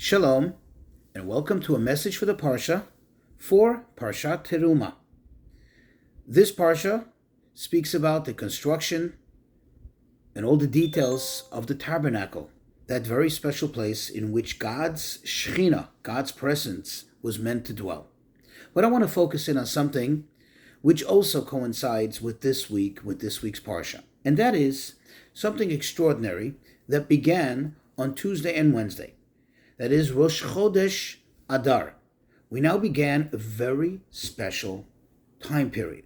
Shalom, and welcome to a message for the Parsha for Parsha Terumah. This Parsha speaks about the construction and all the details of the tabernacle, that very special place in which God's Shekhinah, God's presence, was meant to dwell. But I want to focus in on something which also coincides with this week's Parsha, and that is something extraordinary that began on Tuesday and Wednesday. That is Rosh Chodesh Adar. We now began a very special time period.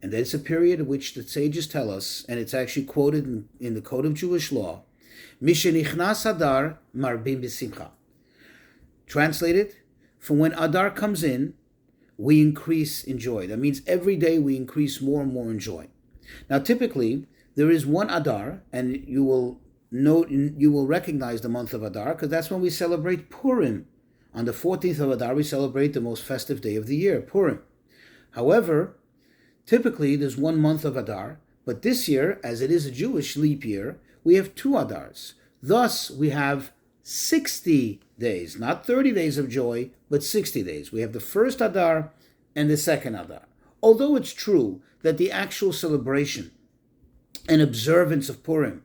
And that is a period in which the sages tell us, and it's actually quoted in the Code of Jewish Law, Mishenichnas Adar Marbim B'Simcha. Translated, from when Adar comes in, we increase in joy. That means every day we increase more and more in joy. Now typically, there is one Adar, and you will recognize the month of Adar because that's when we celebrate Purim. On the 14th of Adar, we celebrate the most festive day of the year, Purim. However, typically there's 1 month of Adar, but this year, as it is a Jewish leap year, we have 2 Adars. Thus, we have 60 days, not 30 days of joy, but 60 days. We have the first Adar and the second Adar. Although it's true that the actual celebration and observance of Purim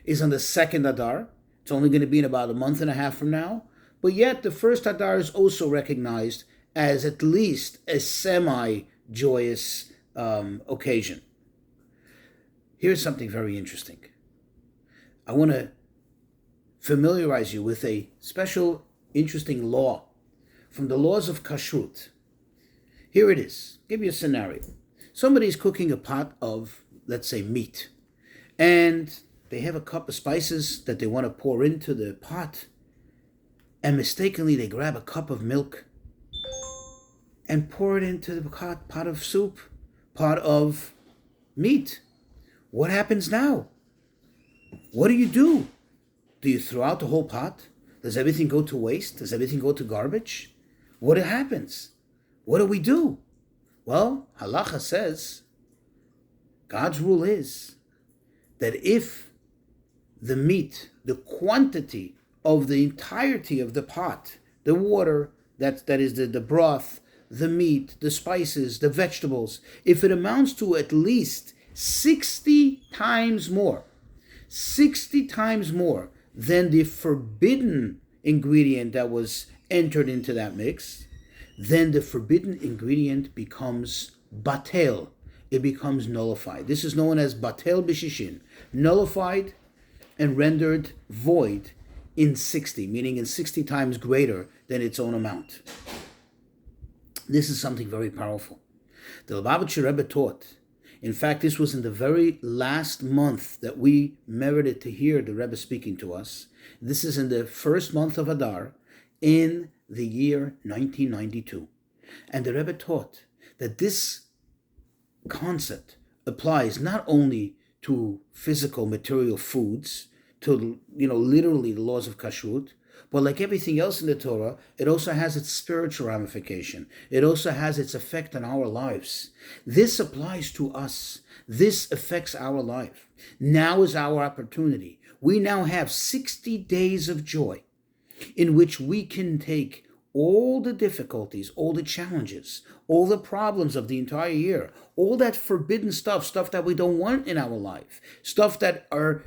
is on the second Adar. It's only going to be in about a month and a half from now. But yet the first Adar is also recognized as at least a semi-joyous occasion. Here's something very interesting. I want to familiarize you with a special, interesting law from the laws of kashrut. Here it is. Give you a scenario. Somebody's cooking a pot of, let's say, meat. And they have a cup of spices that they want to pour into the pot, and mistakenly they grab a cup of milk and pour it into the pot of soup, pot of meat. What happens now? What do? Do you throw out the whole pot? Does everything go to waste? Does everything go to garbage? What happens? What do we do? Well, halacha says, God's rule is that if the meat, the quantity of the entirety of the pot, the water, that is the broth, the meat, the spices, the vegetables, if it amounts to at least 60 times more than the forbidden ingredient that was entered into that mix, then the forbidden ingredient becomes batel. It becomes nullified. This is known as batel b'shishin, nullified and rendered void in 60, meaning in 60 times greater than its own amount. This is something very powerful. The Lubavitcher Rebbe taught. In fact, this was in the very last month that we merited to hear the Rebbe speaking to us. This is in the first month of Adar in the year 1992. And the Rebbe taught that this concept applies not only to physical material foods, to literally the laws of kashrut, but like everything else in the Torah, it also has its spiritual ramification. It also has its effect on our lives. This applies to us. This affects our life. Now is our opportunity. We now have 60 days of joy in which we can take all the difficulties, all the challenges, all the problems of the entire year, all that forbidden stuff that we don't want in our life, stuff that are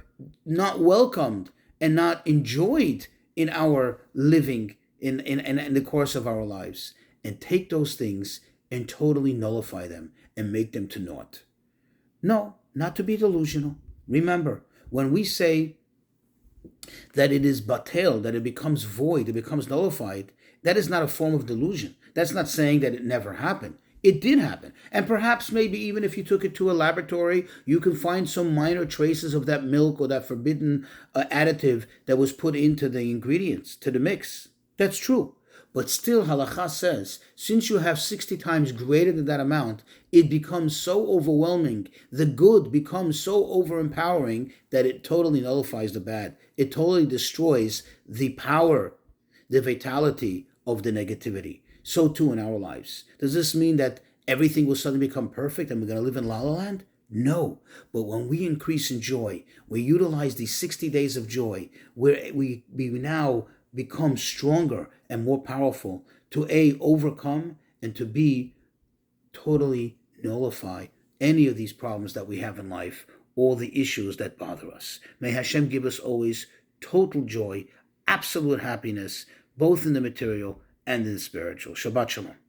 not welcomed and not enjoyed in our living in the course of our lives, and take those things and totally nullify them and make them to naught. No, not to be delusional. Remember, when we say that it is batel, that it becomes void, it becomes nullified, that is not a form of delusion. That's not saying that it never happened. It did happen. And perhaps maybe even if you took it to a laboratory, you can find some minor traces of that milk or that forbidden additive that was put into the ingredients, to the mix. That's true. But still, halakha says, since you have 60 times greater than that amount, it becomes so overwhelming. The good becomes so overempowering that it totally nullifies the bad. It totally destroys the power, the vitality of the negativity. So too in our lives. Does this mean that everything will suddenly become perfect and we're going to live in La La Land? No. But when we increase in joy, we utilize these 60 days of joy, where we now become stronger and more powerful to A, overcome, and to B, totally nullify any of these problems that we have in life, all the issues that bother us. May Hashem give us always total joy, absolute happiness, both in the material and in the spiritual. Shabbat Shalom.